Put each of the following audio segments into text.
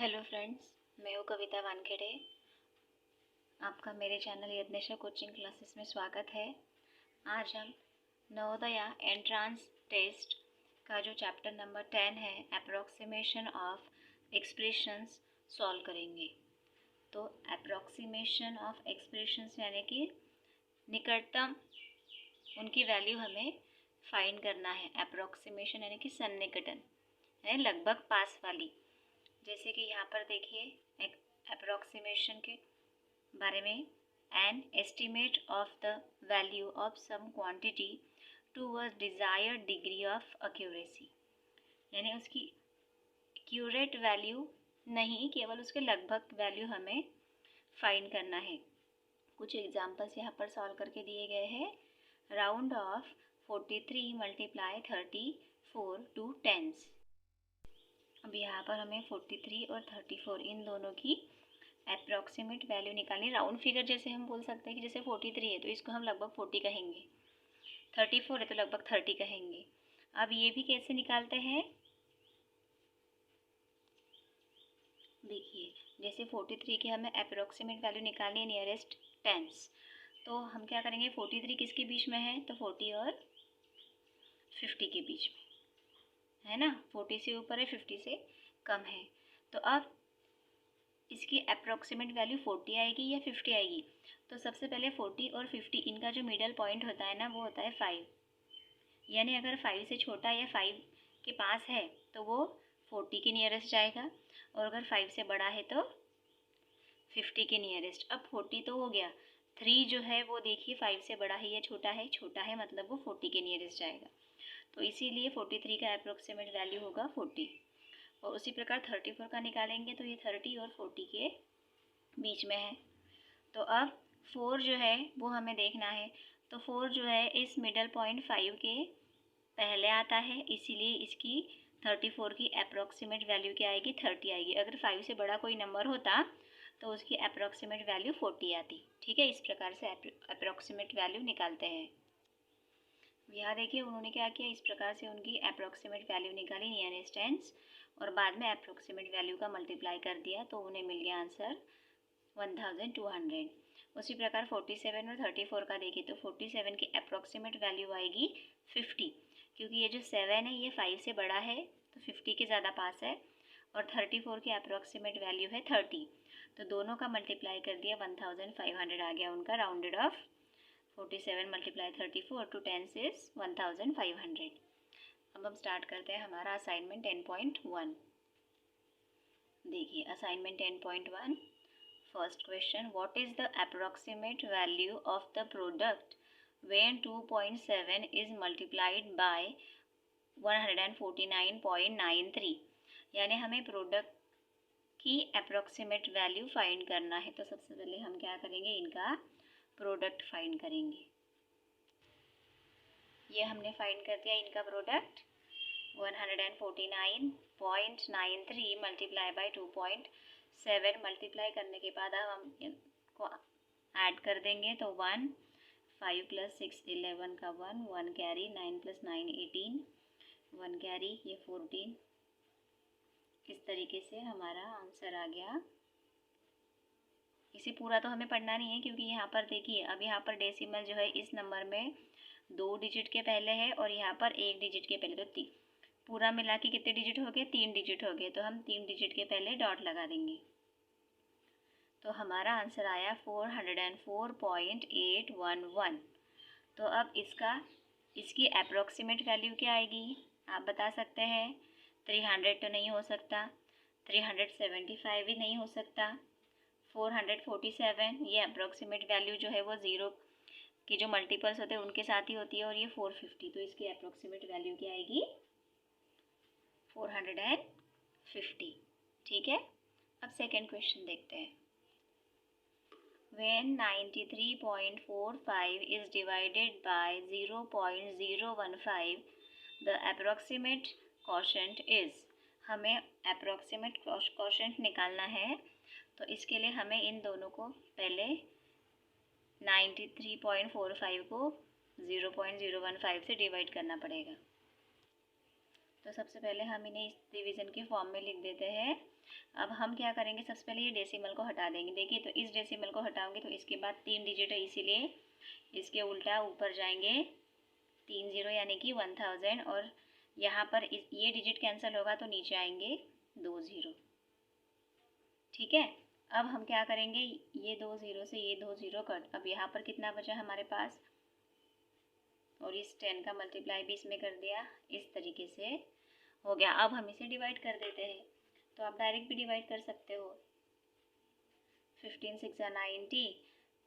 Hello friends, मैं हूँ कविता वानखेड़े। आपका मेरे चैनल यज्ञेश्वर कोचिंग क्लासेस में स्वागत है। आज हम नवोदया एंट्रांस टेस्ट का जो चैप्टर नंबर 10 है, अप्रोक्सीमेशन ऑफ एक्सप्रेशंस, सॉल्व करेंगे। तो अप्रोक्सीमेशन ऑफ एक्सप्रेशंस यानी कि निकटतम उनकी वैल्यू हमें फाइंड करना है। अप्रोक्सीमेशन यानी कि सन्निकटन है, लगभग पास वाली। जैसे कि यहाँ पर देखिए एक अप्रोक्सीमेशन के बारे में, an estimate of the value of some quantity to a desired degree of accuracy, यानी उसकी एक्यूरेट वैल्यू नहीं, केवल उसके लगभग वैल्यू हमें फाइंड करना है। कुछ एग्जांपल्स यहाँ पर सॉल्व करके दिए गए हैं। Round off 43 multiply 34 to tens. अब यहाँ पर हमें 43 और 34 इन दोनों की अप्रॉक्सीमेट वैल्यू निकालनी। राउंड फिगर जैसे हम बोल सकते हैं कि जैसे 43 है तो इसको हम लगभग 40 कहेंगे, 34 है तो लगभग 30 कहेंगे। अब ये भी कैसे निकालते हैं, देखिए जैसे 43 की हमें अप्रॉक्सीमेट वैल्यू निकालनी है नियरेस्ट टेंस, तो हम क्या करेंगे, 43 किसके बीच में है, तो 40 और 50 के बीच में है ना। 40 से ऊपर है, 50 से कम है। तो अब इसकी अप्रॉक्सीमेट वैल्यू 40 आएगी या 50 आएगी। तो सबसे पहले 40 और 50 इनका जो मिडल पॉइंट होता है ना, वो होता है 5। यानी अगर 5 से छोटा या 5 के पास है तो वो 40 के नियरेस्ट जाएगा, और अगर 5 से बड़ा है तो 50 के नियरेस्ट। अब 40 तो हो गया, 3 जो है वो देखिए 5 से बड़ा है या छोटा है, छोटा है मतलब वो 40 के नियरेस्ट जाएगा। तो इसीलिए 43 का अप्रॉक्सीमेट वैल्यू होगा 40। और उसी प्रकार 34 का निकालेंगे तो ये 30 और 40 के बीच में है। तो अब 4 जो है वो हमें देखना है। तो 4 जो है इस मिडल पॉइंट 5 के पहले आता है, इसीलिए इसकी 34 की अप्रॉक्सीमेट वैल्यू क्या आएगी, 30 आएगी। अगर 5 से बड़ा कोई नंबर होता तो उसकी अप्रॉक्सीमेट वैल्यू 40 आती। ठीक है, इस प्रकार से अप्रॉक्सीमेट वैल्यू निकालते हैं। यहाँ देखिए उन्होंने क्या किया, इस प्रकार से उनकी अप्रॉक्सीमेट वैल्यू निकाली नियरेस्ट टेंस, और बाद में अप्रॉक्सीमेट वैल्यू का मल्टीप्लाई कर दिया तो उन्हें मिल गया आंसर 1200। उसी प्रकार 47 और 34 का देखिए तो 47 की अप्रॉक्सीमेट वैल्यू आएगी 50, क्योंकि ये जो 7 है ये 5 से बड़ा है तो 50 के ज़्यादा पास है, और 34 की अप्रॉक्सीमेट वैल्यू है 30, तो दोनों का मल्टीप्लाई कर दिया 1500 आ गया उनका rounded off. 47 multiply 34 to 10 is 1500। अब हम स्टार्ट करते हैं हमारा असाइनमेंट 10.1। देखिए assignment 10.1, first question, what is the approximate value of the product when 2.7 is multiplied by 149.93, यानी हमें प्रोडक्ट की अप्रोक्सीमेट वैल्यू फाइंड करना है। तो सबसे पहले हम क्या करेंगे, इनका प्रोडक्ट फाइंड करेंगे। ये हमने फाइंड कर दिया इनका प्रोडक्ट 149.93 मल्टीप्लाई बाय 2.7, मल्टीप्लाई करने के बाद अब हम इनको ऐड कर देंगे तो 1, 5 + 6 11 का 1, 1 कैरी, 9 + 9 18, 1 कैरी, ये 14। इस तरीके से हमारा आंसर आ गया। इसे पूरा तो हमें पढ़ना नहीं है क्योंकि यहाँ पर देखिए अब यहाँ पर डेसिमल जो है इस नंबर में 2 डिजिट के पहले है और यहाँ पर 1 डिजिट के पहले, तो पूरा मिला के कितने डिजिट हो गए, 3 डिजिट हो गए, तो हम 3 डिजिट के पहले डॉट लगा देंगे। तो हमारा आंसर आया 404.811। तो अब इसकी अप्रोक्सीमेट वैल्यू क्या आएगी, आप बता सकते हैं। 300 तो नहीं हो सकता, 375 भी नहीं हो सकता, 447, ये अप्रोक्सीमेट वैल्यू जो है वो 0 की जो मल्टीपल्स होते हैं उनके साथ ही होती है, और ये 450, तो इसकी अप्रोक्सीमेट वैल्यू क्या आएगी, 450। ठीक है, अब सेकेंड क्वेश्चन देखते हैं। When 93.45 is divided by 0.015, the approximate quotient is, हमें approximate quotient निकालना है। तो इसके लिए हमें इन दोनों को पहले 93.45 को 0.015 से डिवाइड करना पड़ेगा। तो सबसे पहले हम इन्हें इस डिवीज़न के फॉर्म में लिख देते हैं। अब हम क्या करेंगे, सबसे पहले ये डेसिमल को हटा देंगे। देखिए तो इस डेसिमल को हटाओगे तो इसके बाद 3 डिजिट है, इसीलिए इसके उल्टा ऊपर जाएंगे 3 0 यानी कि 1000, और यहाँ पर ये डिजिट कैंसिल होगा तो नीचे आएंगे 2 0। ठीक है, अब हम क्या करेंगे, ये 2 0 से ये 2 0 कट। अब यहाँ पर कितना बचा हमारे पास, और इस 10 का मल्टीप्लाई भी इसमें कर दिया, इस तरीके से हो गया। अब हम इसे डिवाइड कर देते हैं, तो आप डायरेक्ट भी डिवाइड कर सकते हो। 15 6 ज़ा 90,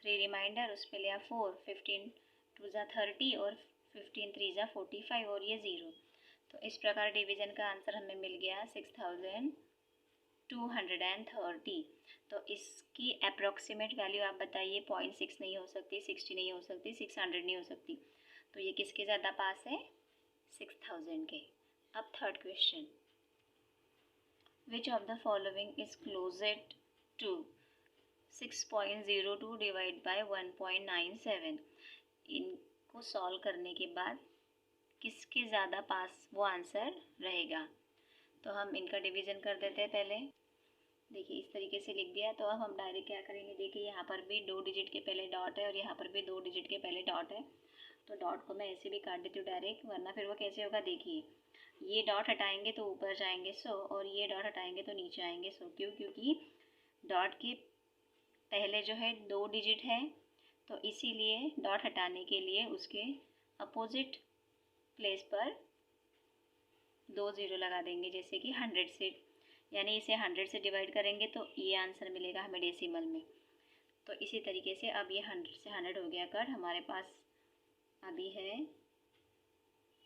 3 रिमाइंडर, उस पर लिया 4, 15 2 ज़ा 30 और 15 3 ज़ा 45 और ये 0। तो इस प्रकार डिवीजन का आंसर हमें मिल गया 6230। तो इसकी अप्रोक्सीमेट वैल्यू आप बताइए, 0.6 नहीं हो सकती, 60 नहीं हो सकती, 600 नहीं हो सकती, तो ये किसके ज़्यादा पास है, 6000 के। अब third question, which of the following is closest to 6.02 divide by 1.97। इनको सॉल्व करने के बाद किसके ज़्यादा पास वो आंसर रहेगा। तो हम इनका डिवीज़न कर देते हैं पहले। देखिए इस तरीके से लिख दिया। तो अब हम डायरेक्ट क्या करेंगे, देखिए यहाँ पर भी 2 डिजिट के पहले डॉट है और यहाँ पर भी 2 डिजिट के पहले डॉट है, तो डॉट को मैं ऐसे भी काट देती हूँ डायरेक्ट, वरना फिर वो कैसे होगा। देखिए ये डॉट हटाएंगे तो ऊपर जाएंगे 100 और ये डॉट हटाएंगे तो नीचे आएंगे 100। क्यों, क्योंकि डॉट के पहले जो है 2 डिजिट है, तो इसीलिए डॉट हटाने के लिए उसके अपोजिट प्लेस पर 2 0 लगा देंगे, जैसे कि 100 से, यानी इसे 100 से डिवाइड करेंगे तो ये आंसर मिलेगा हमें डेसिमल में। तो इसी तरीके से अब ये 100 से 100 हो गया कट। हमारे पास अभी है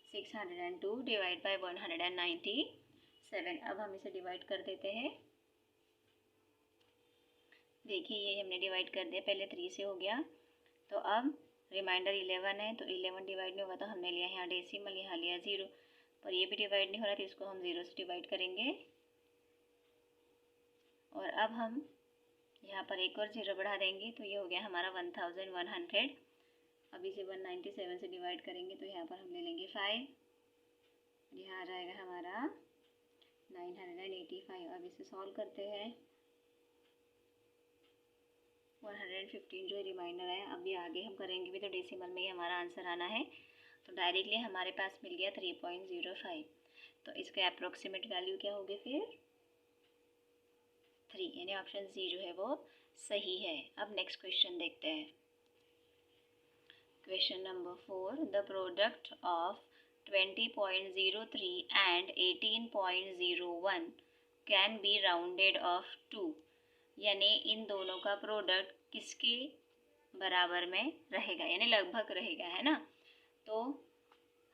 602 डिवाइड बाय 197। अब हम इसे डिवाइड कर देते हैं। देखिए ये हमने डिवाइड कर दिया, पहले 3 से हो गया, तो अब रिमाइंडर 11 है, तो 11 डिवाइड नहीं होगा, तो हमने लिया यहाँ डेसिमल, यहाँ लिया 0, पर ये भी डिवाइड नहीं हो रहा, तो इसको हम 0 से डिवाइड करेंगे। और अब हम यहाँ पर एक और 0 बढ़ा देंगे, तो ये हो गया हमारा 1100। अब इसे 197 से डिवाइड करेंगे, तो यहाँ पर हम ले लेंगे 5, यहाँ आ जाएगा हमारा 985। अब इसे सॉल्व करते हैं। 115 जो रिमाइंडर है, अभी आगे हम करेंगे भी तो डेसिमल में ही हमारा आंसर आना है, तो डायरेक्टली हमारे पास मिल गया 3.05। तो इसके अप्रोक्सीमेट वैल्यू क्या होगी फिर 3, यानी ऑप्शन सी जो है वो सही है। अब नेक्स्ट क्वेश्चन देखते हैं। Question number 4, the product of 20.03 and 18.01 can be rounded off 2, यानी इन दोनों का प्रोडक्ट किसके बराबर में रहेगा, यानी लगभग रहेगा, है ना। तो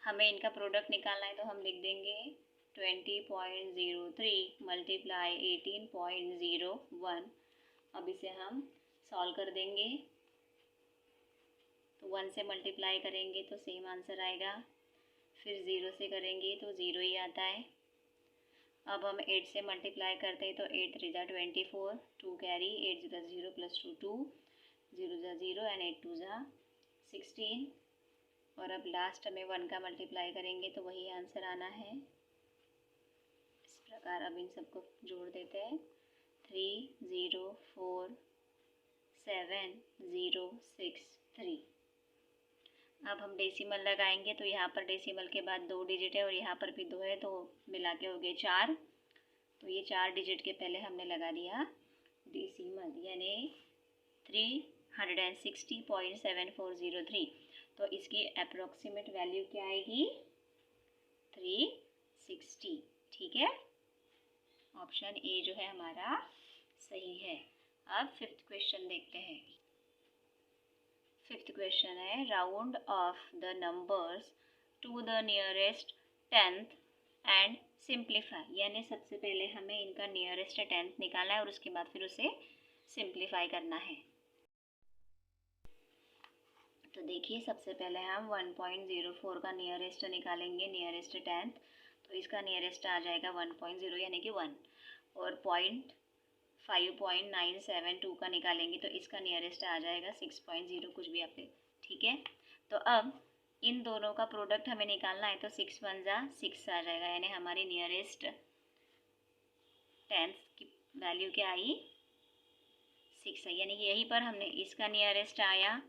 हमें इनका प्रोडक्ट निकालना है, तो हम लिख देंगे 20.03 मल्टीप्लाई 18.01। अब इसे हम सॉल्व कर देंगे, तो 1 से मल्टीप्लाई करेंगे तो सेम आंसर आएगा, फिर 0 से करेंगे तो 0 ही आता है। अब हम 8 से मल्टीप्लाई करते हैं, तो 8 3 ज़ा 24, 2 कैरी, 8 ज़ा 0 प्लस 2 2, 0 ज़ा 0 एंड 8 2 ज़ा 16। और अब लास्ट में 1 का मल्टीप्लाई करेंगे तो वही आंसर आना है। इस प्रकार अब इन सबको जोड़ देते हैं, 3 0 4 7 0 6 3। अब हम डेसिमल लगाएंगे, तो यहाँ पर डेसिमल के बाद 2 डिजिट है और यहाँ पर भी 2 है, तो मिला के हो गए 4। तो ये 4 डिजिट के पहले हमने लगा दिया डेसिमल, यानी 360.7403। तो इसकी अप्रोक्सीमेट वैल्यू क्या आएगी 360। ठीक है, ऑप्शन ए जो है हमारा सही है। अब फिफ्थ क्वेश्चन देखते हैं। फिफ्थ क्वेश्चन है, round off the numbers to the nearest 10th and simplify, यानी सबसे पहले हमें इनका नियरेस्ट 10th निकालना है और उसके बाद फिर उसे सिंप्लीफाई करना है। तो देखिए सबसे पहले हम 1.04 का नियरेस्ट निकालेंगे, नियरेस्ट 10th, तो इसका नियरेस्ट आ जाएगा 1.0 यानी कि 1, और 5.972 का निकालेंगे तो इसका नियरेस्ट आ जाएगा 6.0 कुछ भी आप ले। ठीक है, तो अब इन दोनों का प्रोडक्ट हमें निकालना है, तो 6 1 ज़ा 6 आ जाएगा, यानी हमारी नियरेस्ट टेंस की वैल्यू क्या आई, 6 है। यानी कि यहीं पर हमने इसका नियरेस्ट आया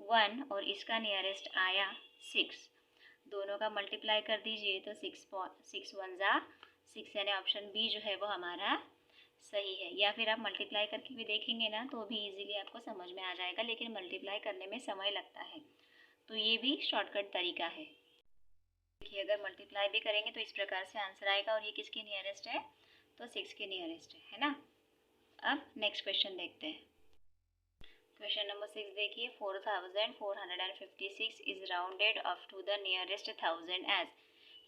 1 और इसका नियरेस्ट आया 6, दोनों का मल्टीप्लाई कर दीजिए तो 6 1 जा 6, यानी ऑप्शन बी जो है वो हमारा सही है। या फिर आप मल्टीप्लाई करके भी देखेंगे ना तो भी इजीली आपको समझ में आ जाएगा, लेकिन मल्टीप्लाई करने में समय लगता है, तो ये भी शॉर्टकट तरीका है। देखिए अगर मल्टीप्लाई भी करेंगे तो इस प्रकार से आंसर आएगा, और ये किसके नियरेस्ट है, तो 6 के नियरेस्ट है ना। अब नेक्स्ट क्वेश्चन देखते हैं। क्वेश्चन नंबर 6 देखिए, 4456 is rounded up to the nearest 1000 as,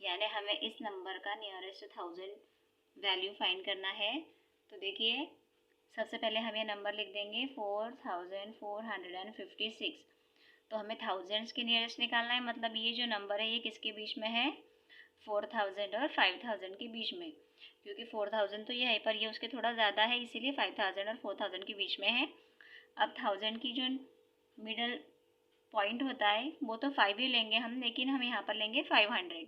यानी हमें इस नंबर का नियरेस्ट 1000 वैल्यू फाइंड करना है। तो देखिए सबसे पहले हम ये नंबर लिख देंगे 4456, तो हमें थाउजेंड्स के नियरेस्ट निकालना है, मतलब ये जो नंबर है ये किसके बीच में है, 4000 और 5000 के बीच में, क्योंकि 4000 तो ये है पर ये उसके थोड़ा ज़्यादा है, इसीलिए 5000 और 4000 के बीच में है। अब 1000 की जो मिडल पॉइंट होता है वो तो 5 ही लेंगे हम, लेकिन हम यहाँ पर लेंगे 500।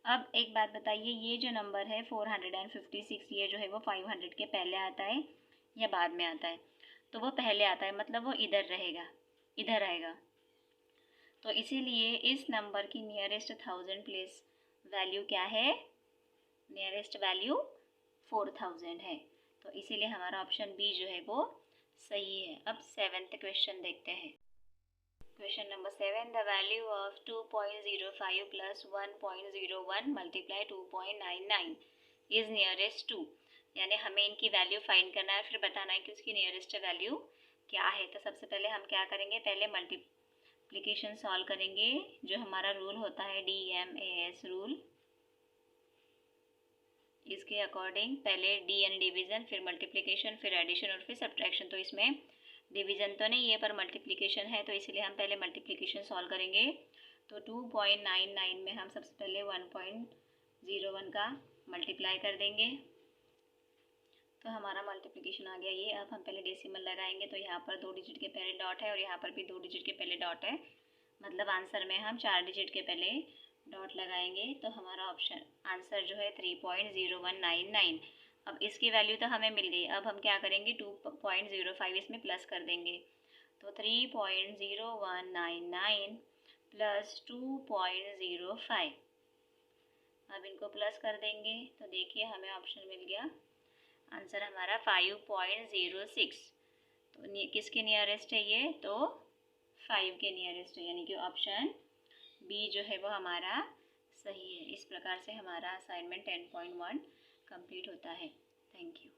अब एक बात बताइए, ये जो नंबर है 456, ये जो है वो 500 के पहले आता है या बाद में आता है, तो वो पहले आता है, मतलब वो इधर रहेगा, इधर आएगा। तो इसीलिए इस नंबर की नियरेस्ट 1000 प्लेस वैल्यू क्या है, नियरेस्ट वैल्यू 4000 है, तो इसीलिए हमारा ऑप्शन बी जो है वो सही है। अब 7th क्वेश्चन देखते हैं। Question number 7, the value of 2.05 plus 1.01 multiply 2.99 is nearest to, यानी हमें इनकी वैल्यू फाइंड करना है, फिर बताना है कि उसकी नियरेस्ट वैल्यू क्या है। तो सबसे पहले हम क्या करेंगे, पहले मल्टीप्लिकेशन सॉल्व करेंगे, जो हमारा रूल होता है DMAS रूल, इसके अकॉर्डिंग पहले डी यानी डिवीज़न, फिर मल्टीप्लिकेशन, फिर एडिशन और फिर सब्ट्रैक्शन। तो इसमें डिवीज़न तो नहीं है पर मल्टीप्लिकेशन है, तो इसलिए हम पहले मल्टीप्लिकेशन सॉल्व करेंगे। तो 2.99 में हम सबसे पहले 1.01 का मल्टीप्लाई कर देंगे, तो हमारा मल्टीप्लिकेशन आ गया ये। अब हम पहले डेसिमल लगाएंगे, तो यहाँ पर 2 डिजिट के पहले डॉट है और यहाँ पर भी 2 डिजिट के पहले डॉट है, मतलब आंसर में हम 4 डिजिट के पहले डॉट लगाएंगे, तो हमारा ऑप्शन आंसर जो है 3.0199। अब इसकी वैल्यू तो हमें मिल गई, अब हम क्या करेंगे 2.05 इसमें प्लस कर देंगे, तो 3.0199 प्लस 2.05, अब इनको प्लस कर देंगे, तो देखिए हमें ऑप्शन मिल गया, आंसर हमारा 5.06। तो किसके नियरेस्ट है ये, तो 5 के नियरेस्ट है, यानी कि ऑप्शन बी जो है वो हमारा सही है। इस प्रकार से हमारा असाइनमेंट 10.1 कंप्लीट होता है। Thank you.